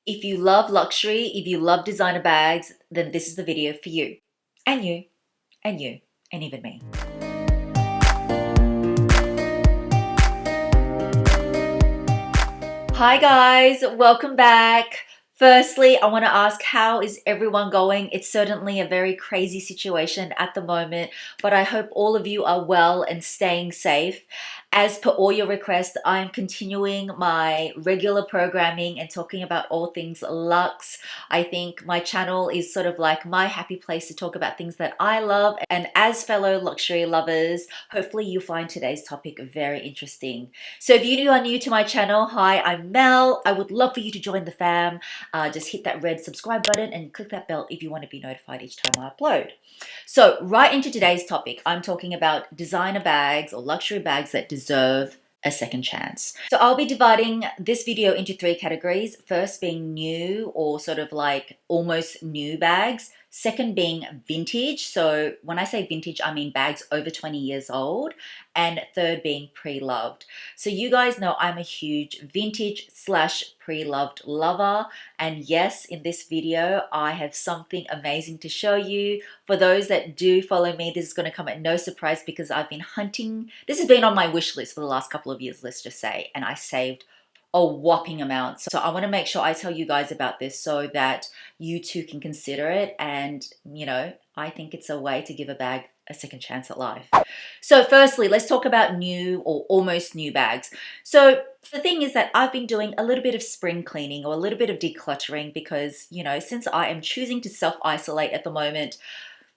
If you love luxury, if you love designer bags, then this is the video for you. And you, and you, and even me. Hi guys, welcome back. Firstly, I want to ask, how is everyone going? It's certainly a very crazy situation at the moment, but I hope all of you are well and staying safe. As per all your requests, I am continuing my regular programming and talking about all things luxe. I think my channel is sort of like my happy place to talk about things that I love. And as fellow luxury lovers, hopefully you find today's topic very interesting. So if you are new to my channel, hi, I'm Mel. I would love for you to join the fam. Just hit that red subscribe button and click that bell if you want to be notified each time I upload. So right into today's topic, I'm talking about designer bags or luxury bags that deserve a second chance. So I'll be dividing this video into three categories. First being new or sort of like almost new bags. Second being vintage. So when I say vintage, I mean bags over 20 years old. And third being pre-loved. So you guys know I'm a huge vintage / pre-loved lover. And yes, in this video, I have something amazing to show you. For those that do follow me, this is going to come at no surprise because I've been hunting. This has been on my wish list for the last couple of years, let's just say. And I saved a whopping amount. So I want to make sure I tell you guys about this so that you too can consider it. And, you know, I think it's a way to give a bag a second chance at life. So firstly, let's talk about new or almost new bags. So the thing is that I've been doing a little bit of spring cleaning or a little bit of decluttering because, you know, since I am choosing to self-isolate at the moment,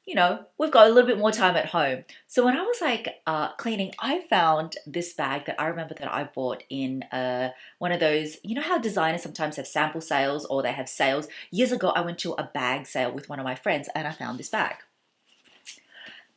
you know, we've got a little bit more time at home. So when I was like cleaning, I found this bag that I remember that I bought in one of those, you know how designers sometimes have sample sales or they have sales. Years ago, I went to a bag sale with one of my friends and I found this bag.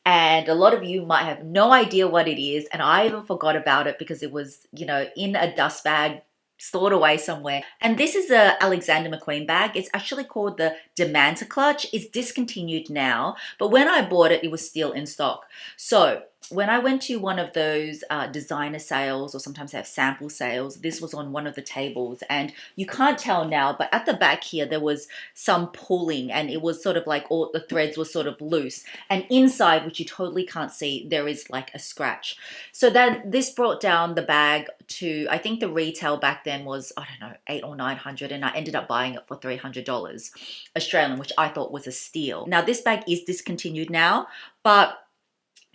And a lot of you might have no idea what it is. And I even forgot about it because it was, you know, in a dust bag stored away somewhere. And this is a Alexander McQueen bag. It's actually called the Demanter Clutch. It's discontinued now, but when I bought it, it was still in stock. So when I went to one of those designer sales, or sometimes they have sample sales, this was on one of the tables. And you can't tell now, but at the back here, there was some pulling and it was sort of like all the threads were sort of loose. And inside, which you totally can't see, there is like a scratch. So then this brought down the bag to, I think the retail back then was, I don't know, $800 or $900. And I ended up buying it for $300 Australian, which I thought was a steal. Now this bag is discontinued now, but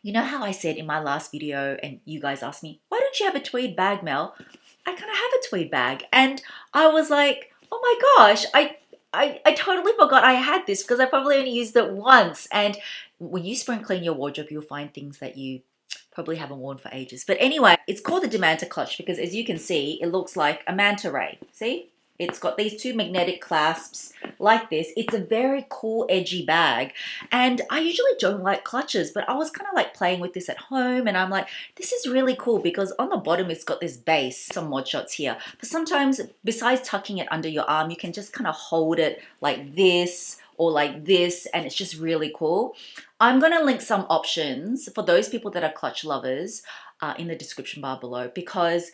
you know how I said in my last video and you guys asked me, why don't you have a tweed bag, Mel? I kind of have a tweed bag. And I was like, oh my gosh, I totally forgot I had this because I probably only used it once. And when you spring clean your wardrobe, you'll find things that you probably haven't worn for ages. But anyway, it's called the Demanter Clutch because as you can see, it looks like a manta ray. See? It's got these two magnetic clasps like this. It's a very cool, edgy bag. And I usually don't like clutches, but I was kind of like playing with this at home. And I'm like, this is really cool because on the bottom, it's got this base, some mod shots here. But sometimes besides tucking it under your arm, you can just kind of hold it like this or like this. And it's just really cool. I'm going to link some options for those people that are clutch lovers in the description bar below because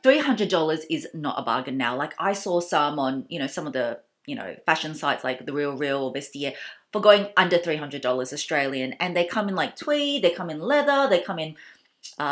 $300 is not a bargain now. Like I saw some on, you know, some of the, you know, fashion sites like The Real or Vestiaire for going under $300 Australian. And they come in like tweed, they come in leather, they come in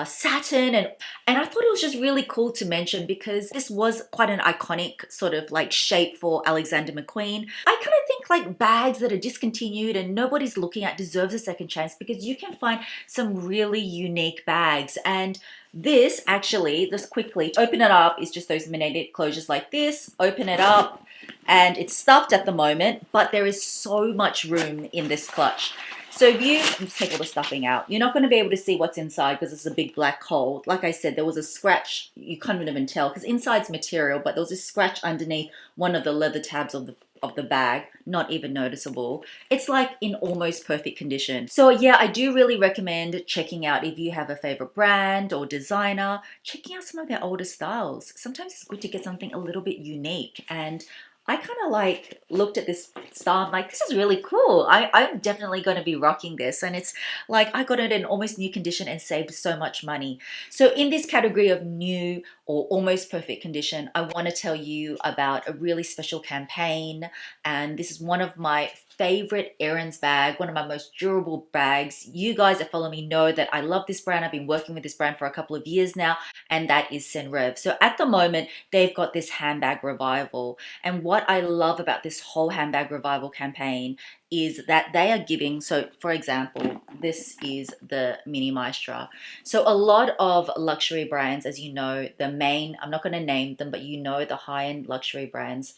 satin. And I thought it was just really cool to mention because this was quite an iconic sort of like shape for Alexander McQueen. I kind of think like bags that are discontinued and nobody's looking at deserves a second chance because you can find some really unique bags. And this actually, just quickly, open it up, is just those magnetic closures like this. Open it up and it's stuffed at the moment, but there is so much room in this clutch. So if you just take all the stuffing out, you're not going to be able to see what's inside because it's a big black hole. Like I said, there was a scratch. You couldn't even tell because inside's material, but there was a scratch underneath one of the leather tabs of the bag, not even noticeable. It's like in almost perfect condition. So yeah, I do really recommend checking out if you have a favorite brand or designer, checking out some of their older styles. Sometimes it's good to get something a little bit unique. And I kind of like looked at this style. I'm like, this is really cool. I'm definitely going to be rocking this. And it's like I got it in almost new condition and saved so much money. So in this category of new or almost perfect condition, I want to tell you about a really special campaign. And this is one of my favorite errands bag, one of my most durable bags. You guys that follow me know that I love this brand. I've been working with this brand for a couple of years now, and that is Senreve. So at the moment, they've got this handbag revival. And what I love about this whole handbag revival campaign is that they are giving, so for example, this is the Mini Maestra. So a lot of luxury brands, as you know, the main, I'm not going to name them, but you know the high-end luxury brands,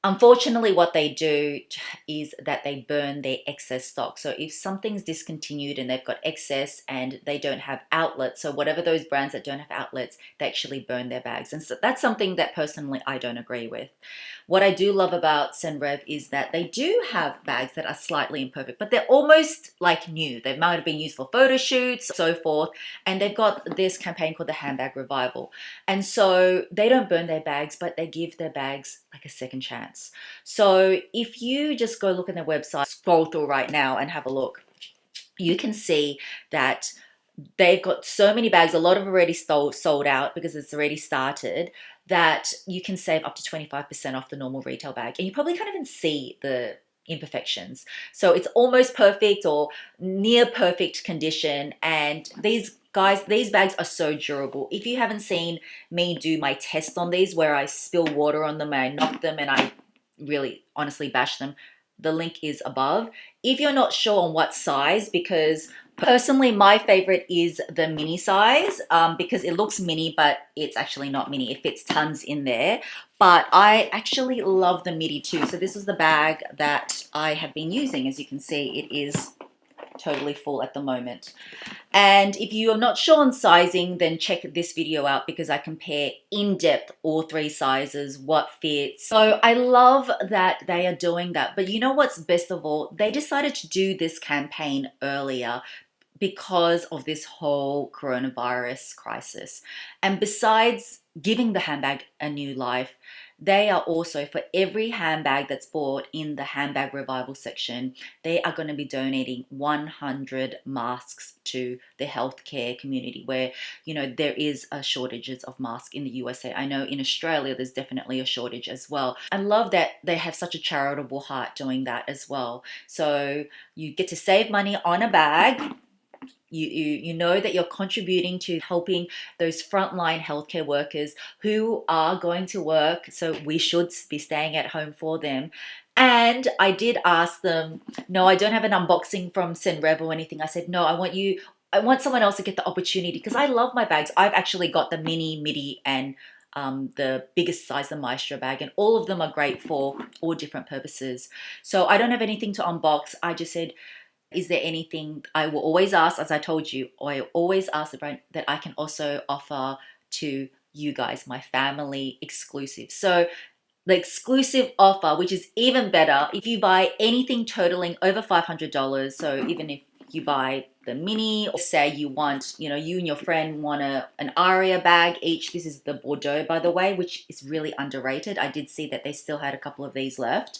unfortunately, what they do is that they burn their excess stock. So if something's discontinued and they've got excess and they don't have outlets, so whatever those brands that don't have outlets, they actually burn their bags. And so that's something that personally I don't agree with. What I do love about Senreve is that they do have bags that are slightly imperfect, but they're almost like new. They might have been used for photo shoots, so forth. And they've got this campaign called the Handbag Revival. And so they don't burn their bags, but they give their bags like a second chance. So if you just go look at their website, scroll through right now and have a look, you can see that they've got so many bags, a lot of already sold out because it's already started, that you can save up to 25% off the normal retail bag. And you probably can't even see the imperfections. So it's almost perfect or near perfect condition. And these guys, these bags are so durable. If you haven't seen me do my test on these where I spill water on them and I knock them and I really honestly bash them, the link is above. If you're not sure on what size, because personally my favorite is the mini size, because it looks mini but it's actually not mini. It fits tons in there. But I actually love the midi too. So this is the bag that I have been using. As you can see, it is totally full at the moment. And if you are not sure on sizing, then check this video out because I compare in depth all three sizes, what fits. So I love that they are doing that. But you know what's best of all? They decided to do this campaign earlier because of this whole coronavirus crisis. And besides giving the handbag a new life, they are also, for every handbag that's bought in the handbag revival section, they are going to be donating 100 masks to the healthcare community where, you know, there is a shortages of masks in the USA. I know in Australia, there's definitely a shortage as well. I love that they have such a charitable heart doing that as well. So you get to save money on a bag. You know that you're contributing to helping those frontline healthcare workers who are going to work, so we should be staying at home for them. And I did ask them, no, I don't have an unboxing from Senreve or anything. I said, no, I want someone else to get the opportunity because I love my bags. I've actually got the mini, midi, and the biggest size, the Maestro bag, and all of them are great for all different purposes. So I don't have anything to unbox. I just said, is there anything I will always ask, as I told you, I always ask the brand that I can also offer to you guys, my family exclusive. So the exclusive offer, which is even better, if you buy anything totaling over $500, so even if you buy the mini, or say you want, you know, you and your friend want an Aria bag each. This is the Bordeaux, by the way, which is really underrated. I did see that they still had a couple of these left.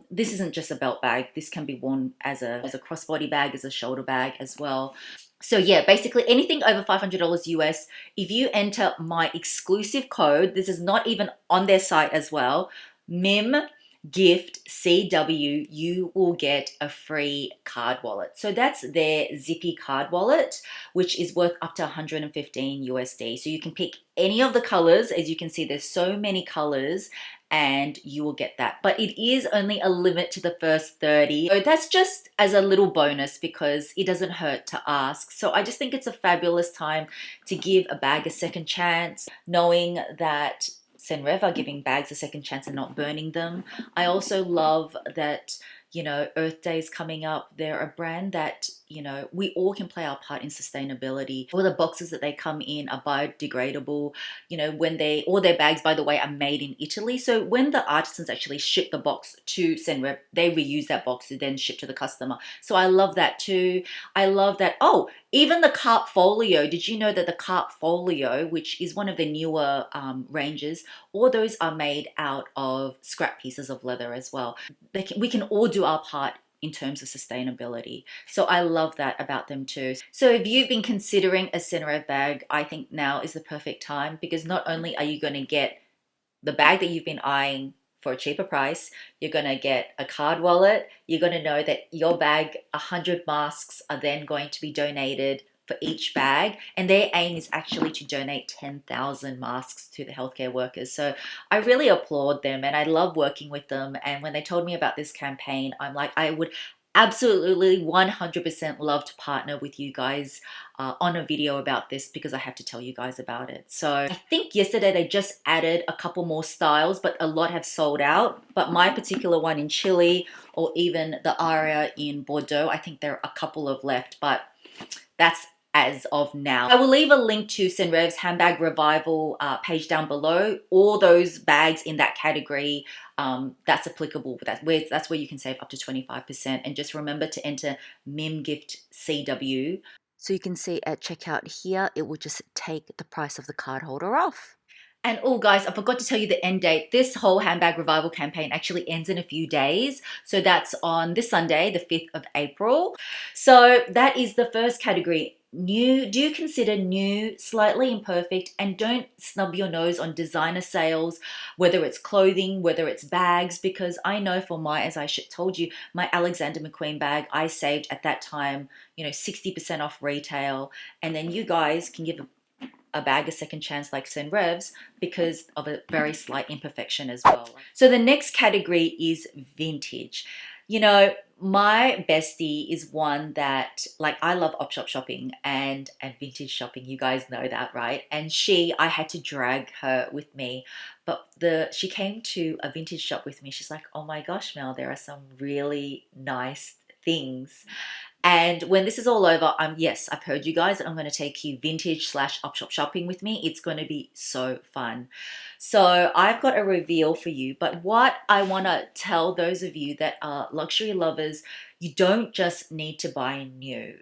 This isn't just a belt bag. This can be worn as a crossbody bag, as a shoulder bag as well. So yeah, basically anything over $500 US, if you enter my exclusive code, this is not even on their site as well, MIM Gift CW, you will get a free card wallet. So that's their Zippy card wallet, which is worth up to 115 USD. So you can pick any of the colors. As you can see, there's so many colors and you will get that. But it is only a limit to the first 30. So that's just as a little bonus because it doesn't hurt to ask. So I just think it's a fabulous time to give a bag a second chance, knowing that Senreve are giving bags a second chance and not burning them. I also love that, you know, Earth Day is coming up. They're a brand that, you know, we all can play our part in sustainability. All the boxes that they come in are biodegradable. You know, when all their bags, by the way, are made in Italy. So when the artisans actually ship the box to Senreve, they reuse that box to then ship to the customer. So I love that too. I love that. Oh, even the carp folio. Did you know that the carp folio, which is one of the newer ranges, all those are made out of scrap pieces of leather as well. We can all do our part in terms of sustainability. So I love that about them too. So if you've been considering a Senreve bag, I think now is the perfect time, because not only are you going to get the bag that you've been eyeing for a cheaper price, you're going to get a card wallet. You're going to know that your bag, 100 masks are then going to be donated for each bag, and their aim is actually to donate 10,000 masks to the healthcare workers. So I really applaud them, and I love working with them. And when they told me about this campaign, I'm like, I would absolutely 100% love to partner with you guys on a video about this, because I have to tell you guys about it. So I think yesterday they just added a couple more styles, but a lot have sold out. But my particular one in Chile, or even the Aria in Bordeaux, I think there are a couple of left, but that's as of now. I will leave a link to Senreve's handbag revival page down below. All those bags in that category, that's applicable. That's where you can save up to 25%. And just remember to enter MIMGIFTCW. So you can see at checkout here, it will just take the price of the card holder off. And oh guys, I forgot to tell you the end date. This whole handbag revival campaign actually ends in a few days. So that's on this Sunday, the 5th of April. So that is the first category. New. Do you consider new, slightly imperfect, and don't snub your nose on designer sales, whether it's clothing, whether it's bags, because I know for as I told you, my Alexander McQueen bag, I saved at that time, you know, 60% off retail. And then you guys can give a bag a second chance like Senreve's because of a very slight imperfection as well. So the next category is vintage. You know, my bestie is one that, like, I love op shop shopping and vintage shopping. You guys know that, right? And I had to drag her with me. But she came to a vintage shop with me. She's like, oh my gosh, Mel, there are some really nice things. And when this is all over, yes, I've heard you guys. I'm going to take you vintage/op shop shopping with me. It's going to be so fun. So I've got a reveal for you. But what I want to tell those of you that are luxury lovers, you don't just need to buy new.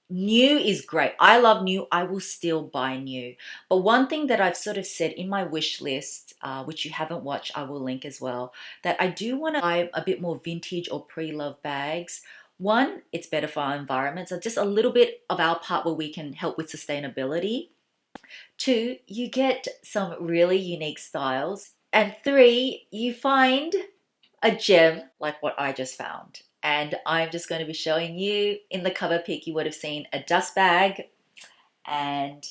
New is great. I love new. I will still buy new. But one thing that I've sort of said in my wish list, which you haven't watched, I will link as well, that I do want to buy a bit more vintage or pre-loved bags. One, it's better for our environment, so just a little bit of our part where we can help with sustainability. Two, you get some really unique styles. And three, you find a gem like what I just found. And I'm just going to be showing you in the cover pic, you would have seen a dust bag. And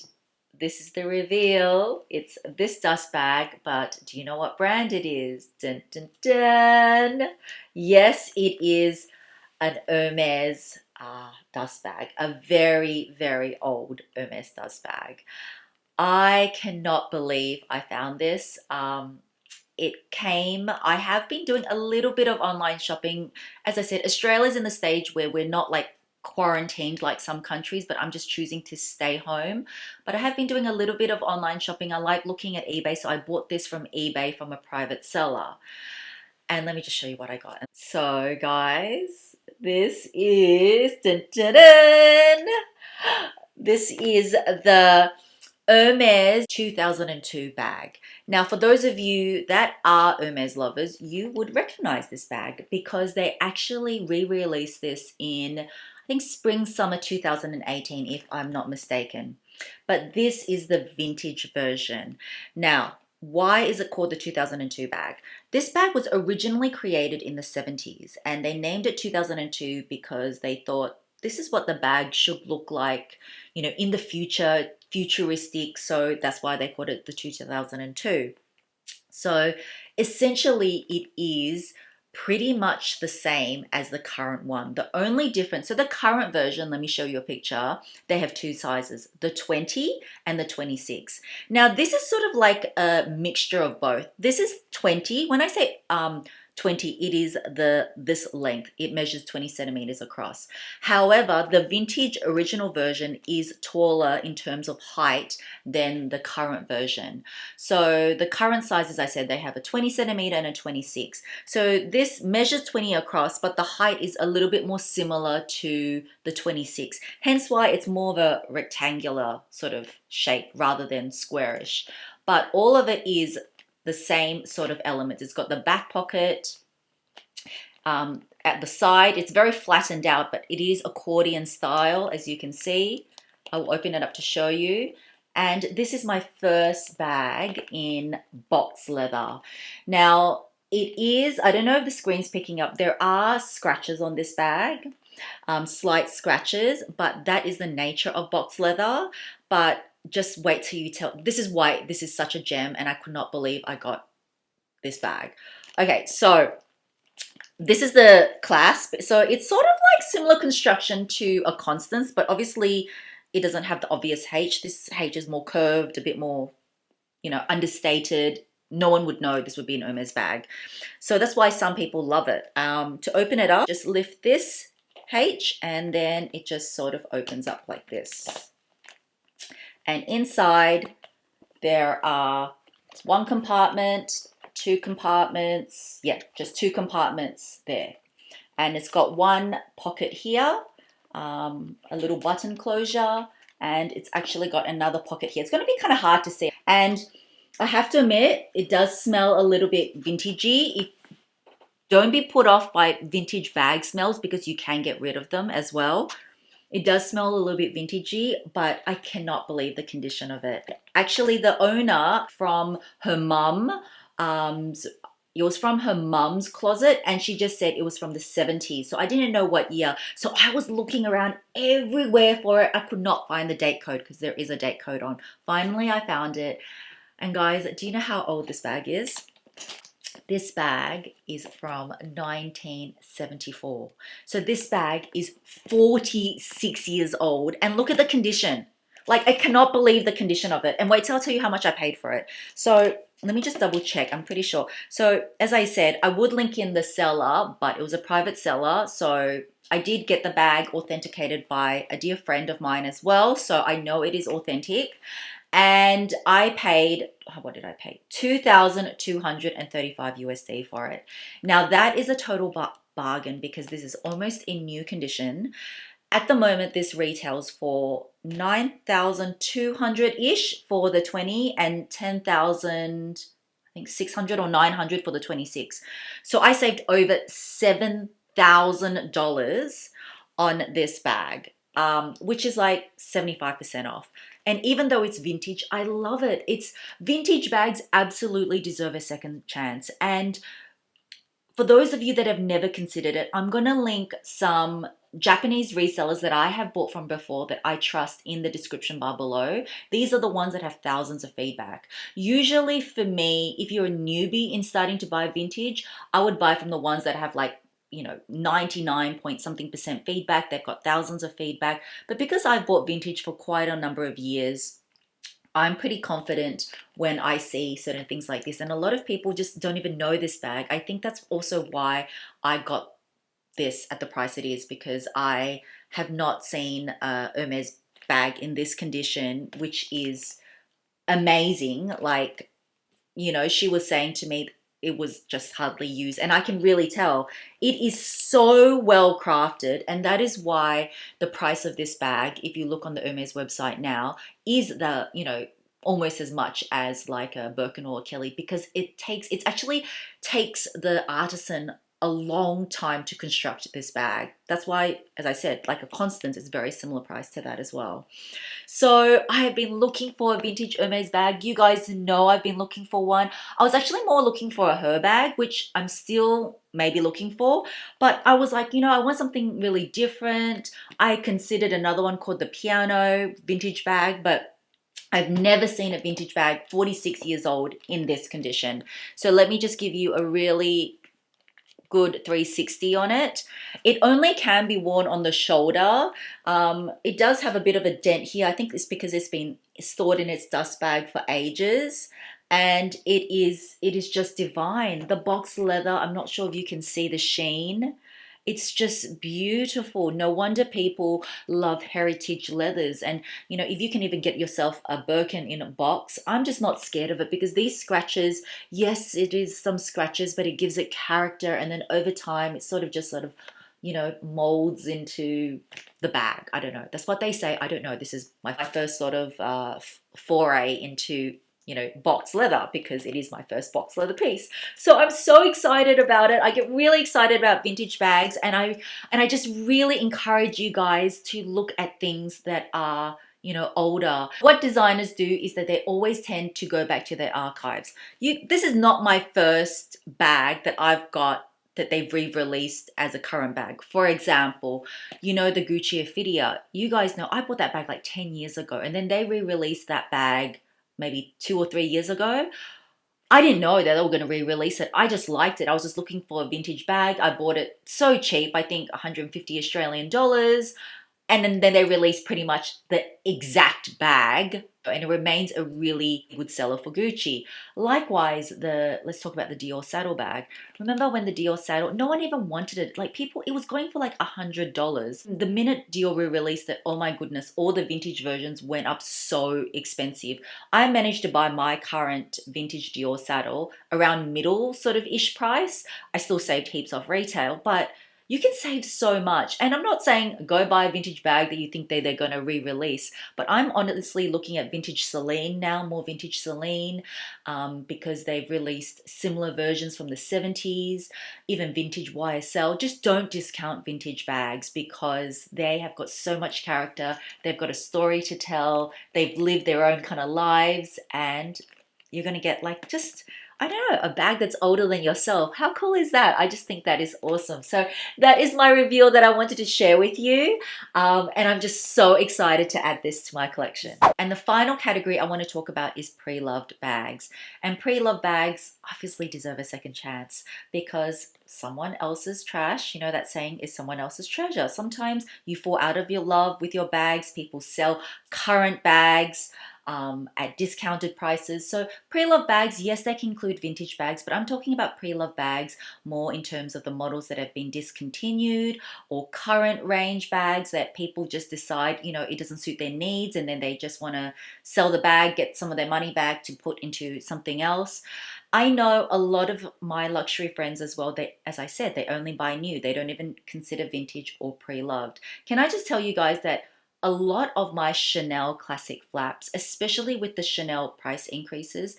this is the reveal. It's this dust bag, but do you know what brand it is? Dun, dun, dun. Yes, it is an Hermes dust bag, a very, very old Hermes dust bag. I cannot believe I found this. I have been doing a little bit of online shopping. As I said, Australia's in the stage where we're not like quarantined like some countries, but I'm just choosing to stay home. But I have been doing a little bit of online shopping. I like looking at eBay, so I bought this from eBay from a private seller. And let me just show you what I got. So guys, this is, dun, dun, dun, this is the Hermes 2002 bag. Now, for those of you that are Hermes lovers, you would recognize this bag because they actually re-released this in, I think, spring, summer 2018, if I'm not mistaken. But this is the vintage version. Now, why is it called the 2002 bag? This bag was originally created in the 70s, and they named it 2002 because they thought this is what the bag should look like, you know, in the future, futuristic. So that's why they called it the 2002. So essentially it is pretty much the same as the current one. The only difference, so the current version, let me show you a picture. They have two sizes, the 20 and the 26. Now this is sort of like a mixture of both. This is 20. When I say 20, it is this length. It measures 20 centimeters across. However, the vintage original version is taller in terms of height than the current version. So the current size, as I said, they have a 20 centimeter and a 26. So this measures 20 across, but the height is a little bit more similar to the 26. Hence why it's more of a rectangular sort of shape rather than squarish. But all of it is the same sort of elements. It's got the back pocket at the side. It's very flattened out, but it is accordion style, as you can see. I will open it up to show you. And this is my first bag in box leather. Now, it is, I don't know if the screen's picking up, there are scratches on this bag, slight scratches, but that is the nature of box leather. But just wait till you tell. This is why this is such a gem, and I could not believe I got this bag. Okay, so this is the clasp. So it's sort of like similar construction to a Constance, but obviously it doesn't have the obvious H. This H is more curved, a bit more, you know, understated. No one would know this would be an Hermes bag. So that's why some people love it. To open it up, just lift this H, and then it just sort of opens up like this. And inside there are one compartment, two compartments, yeah, just two compartments there. And it's got one pocket here, a little button closure, and it's actually got another pocket here. It's going to be kind of hard to see. And I have to admit, it does smell a little bit vintagey. Don't be put off by vintage bag smells because you can get rid of them as well. It does smell a little bit vintagey, but I cannot believe the condition of it. Actually, the owner from her mum, it was from her mum's closet, and she just said it was from the 70s. So I didn't know what year. So I was looking around everywhere for it. I could not find the date code because there is a date code on. Finally, I found it. And guys, do you know how old this bag is? This bag is from 1974. So this bag is 46 years old. And look at the condition. Like, I cannot believe the condition of it. And wait till I tell you how much I paid for it. So let me just double check. I'm pretty sure. So as I said, I would link in the seller, but it was a private seller. So I did get the bag authenticated by a dear friend of mine as well. So I know it is authentic. And I paid, what did I pay? $2,235 USD for it. Now that is a total bargain because this is almost in new condition. At the moment, this retails for $9,200-ish for the 20 and $10,000, I think 600 or 900 for the 26. So I saved over $7,000 on this bag, which is like 75% off. And even though it's vintage, I love it. It's vintage bags absolutely deserve a second chance. And for those of you that have never considered it, I'm going to link some Japanese resellers that I have bought from before that I trust in the description bar below. These are the ones that have thousands of feedback. Usually for me, if you're a newbie in starting to buy vintage, I would buy from the ones that have like, you know, 99 point something percent feedback. They've got thousands of feedback. But because I've bought vintage for quite a number of years, I'm pretty confident when I see certain things like this. And a lot of people just don't even know this bag. I think that's also why I got this at the price it is, because I have not seen a Hermes bag in this condition, which is amazing. Like, you know, she was saying to me, it was just hardly used, and I can really tell it is so well crafted. And that is why the price of this bag, if you look on the Hermes website now, is the, you know, almost as much as like a Birkin or a Kelly, because it actually takes the artisan a long time to construct this bag. That's why, as I said, like a Constance is very similar price to that as well. So I have been looking for a vintage Hermes bag. You guys know I've been looking for one. I was actually more looking for a her bag, which I'm still maybe looking for, but I was like, you know, I want something really different. I considered another one called the Piano vintage bag, but I've never seen a vintage bag 46 years old in this condition. So let me just give you a really good 360 on it. It only can be worn on the shoulder. It does have a bit of a dent here. I think it's because it's been stored in its dust bag for ages. and it is just divine. The box leather, I'm not sure if you can see the sheen. It's just beautiful. No wonder people love heritage leathers. And you know, if you can even get yourself a Birkin in a box, I'm just not scared of it, because these scratches, yes, it is some scratches, but it gives it character, and then over time it sort of you know, molds into the bag. I don't know, that's what they say. I don't know, this is my first sort of foray into, you know, box leather, because it is my first box leather piece. So I'm so excited about it. I get really excited about vintage bags, and I just really encourage you guys to look at things that are, you know, older. What designers do is that they always tend to go back to their archives. This is not my first bag that I've got that they've re-released as a current bag. For example, you know, the Gucci Ophidia. You guys know I bought that bag like 10 years ago, and then they re-released that bag maybe 2 or 3 years ago. I didn't know that they were going to re-release it. I just liked it. I was just looking for a vintage bag. I bought it so cheap, I think 150 Australian dollars. And then they released pretty much the exact bag, and it remains a really good seller for Gucci. Likewise, let's talk about the Dior saddle bag. Remember when the Dior saddle, no one even wanted it. Like people, it was going for like $100. The minute Dior released it, oh my goodness, all the vintage versions went up so expensive. I managed to buy my current vintage Dior saddle around middle sort of ish price. I still saved heaps off retail, but you can save so much. And I'm not saying go buy a vintage bag that you think they're going to re-release, but I'm honestly looking at vintage Celine now, more vintage Celine, because they've released similar versions from the 70s, even vintage YSL. Just don't discount vintage bags, because they have got so much character. They've got a story to tell. They've lived their own kind of lives, and you're going to get like just, I don't know, a bag that's older than yourself. How cool is that? I just think that is awesome. So that is my reveal that I wanted to share with you. And I'm just so excited to add this to my collection. And the final category I want to talk about is pre-loved bags. And pre-loved bags obviously deserve a second chance, because someone else's trash, you know that saying, is someone else's treasure. Sometimes you fall out of your love with your bags. People sell current bags at discounted prices. So pre-loved bags, yes, they can include vintage bags, but I'm talking about pre-loved bags more in terms of the models that have been discontinued, or current range bags that people just decide, you know, it doesn't suit their needs, and then they just want to sell the bag, get some of their money back to put into something else. I know a lot of my luxury friends as well, they, as I said, they only buy new. They don't even consider vintage or pre-loved. Can I just tell you guys that a lot of my Chanel classic flaps, especially with the Chanel price increases,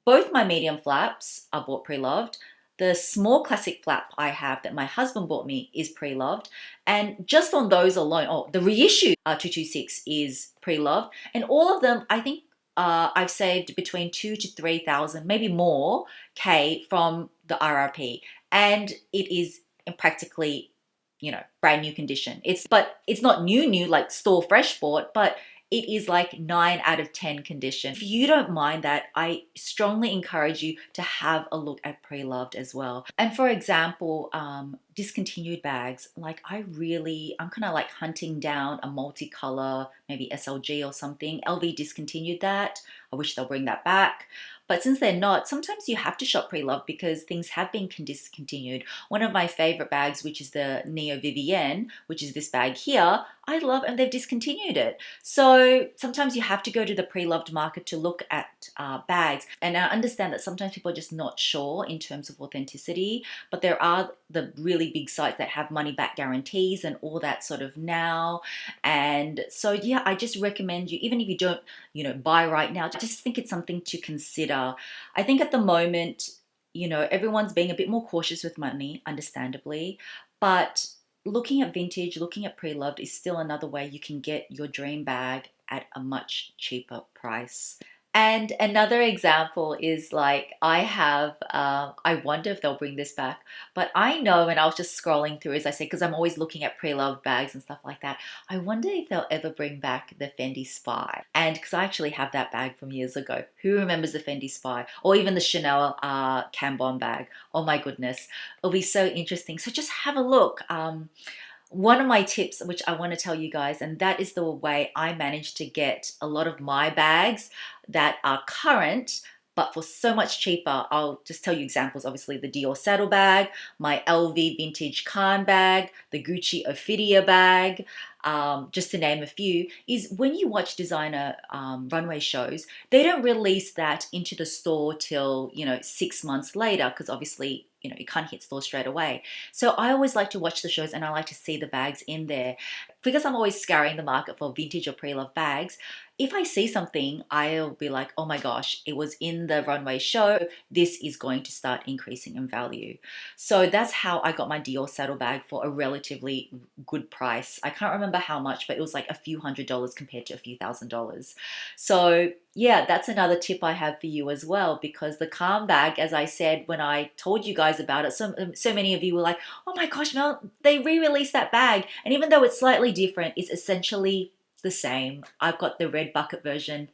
both my medium flaps are bought pre-loved. The small classic flap I have that my husband bought me is pre-loved. And just on those alone, oh, the reissue 226 is pre-loved. And all of them, I think I've saved between 2,000 to 3,000, maybe more, K from the RRP. And it is practically, you know, brand new condition. But it's not new like store fresh bought, but it is like 9 out of 10 condition. If you don't mind that, I strongly encourage you to have a look at pre-loved as well. And for example, discontinued bags, like I'm kind of like hunting down a multicolor, maybe SLG or something. LV discontinued that. I wish they'll bring that back. But since they're not, sometimes you have to shop pre-loved because things have been discontinued. One of my favorite bags, which is the Neo Vivienne, which is this bag here, I love, and they've discontinued it. So sometimes you have to go to the pre-loved market to look at bags. And I understand that sometimes people are just not sure in terms of authenticity, but there are the really big sites that have money back guarantees and all that sort of now. And so, yeah, I just recommend you, even if you don't, you know, buy right now, just think it's something to consider. I think at the moment, you know, everyone's being a bit more cautious with money, understandably, but looking at vintage, looking at pre-loved is still another way you can get your dream bag at a much cheaper price. And another example is like I wonder if they'll bring this back, but I know, and I was just scrolling through, as I said, because I'm always looking at pre-loved bags and stuff like that. I wonder if they'll ever bring back the Fendi Spy. And because I actually have that bag from years ago. Who remembers the Fendi Spy? Or even the Chanel Cambon bag. Oh my goodness. It'll be so interesting. So just have a look. One of my tips, which I want to tell you guys, and that is the way I managed to get a lot of my bags that are current but for so much cheaper. I'll just tell you examples. Obviously the Dior saddle bag, my LV vintage Khan bag, the Gucci Ophidia bag, just to name a few, is when you watch designer runway shows, they don't release that into the store till, 6 months later, because obviously, you can't hit stores straight away. So I always like to watch the shows and I like to see the bags in there. Because I'm always scouring the market for vintage or pre-loved bags, if I see something, I'll be like, oh my gosh, it was in the runway show. This is going to start increasing in value. So that's how I got my Dior saddle bag for a relatively good price. I can't remember how much, but it was like a few $100s compared to a few $1,000s. So yeah, that's another tip I have for you as well, because the Calm bag, as I said when I told you guys about it, so many of you were like, oh my gosh, Mel, they re-released that bag. And even though it's slightly different, it's essentially the same. I've got the red bucket version.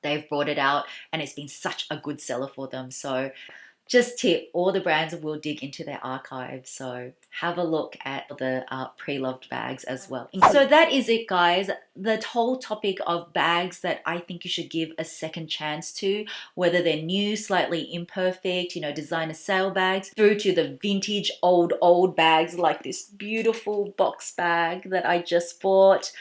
They've brought it out and it's been such a good seller for them. So just tip, all the brands will dig into their archives, so have a look at the pre-loved bags as well. So that is it, guys. The whole topic of bags that I think you should give a second chance to, whether they're new, slightly imperfect, designer sale bags, through to the vintage old bags like this beautiful box bag that I just bought,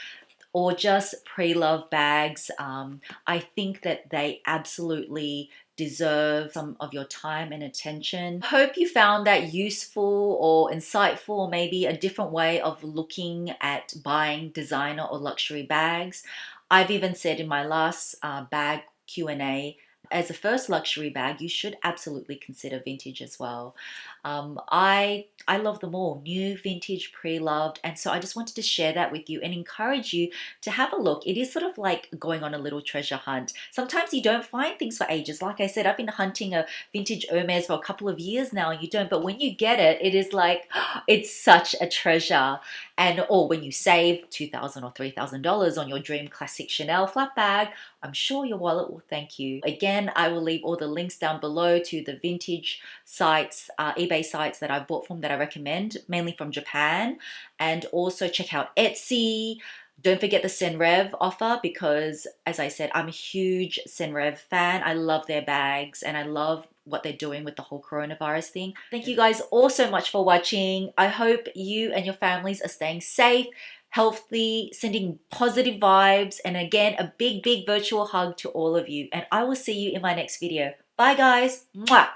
or just pre-loved bags. I think that they absolutely deserve some of your time and attention. I hope you found that useful or insightful, or maybe a different way of looking at buying designer or luxury bags. I've even said in my last bag Q&A, as a first luxury bag, you should absolutely consider vintage as well. I love them all, new, vintage, pre-loved, and so I just wanted to share that with you and encourage you to have a look. It is sort of like going on a little treasure hunt. Sometimes you don't find things for ages. Like I said, I've been hunting a vintage Hermes for a couple of years now, and you don't, but when you get it, it is like, it's such a treasure. And or when you save $2,000 or $3,000 on your dream classic Chanel flat bag, I'm sure your wallet will thank you. Again, I will leave all the links down below to the vintage sites, eBay sites that I bought from that I recommend, mainly from Japan. And also check out Etsy. Don't forget the Senreve offer, because as I said, I'm a huge Senreve fan. I love their bags and I love what they're doing with the whole coronavirus thing. Thank you guys all so much for watching. I hope you and your families are staying safe, healthy, sending positive vibes. And again, a big virtual hug to all of you. And I will see you in my next video. Bye guys. Mwah.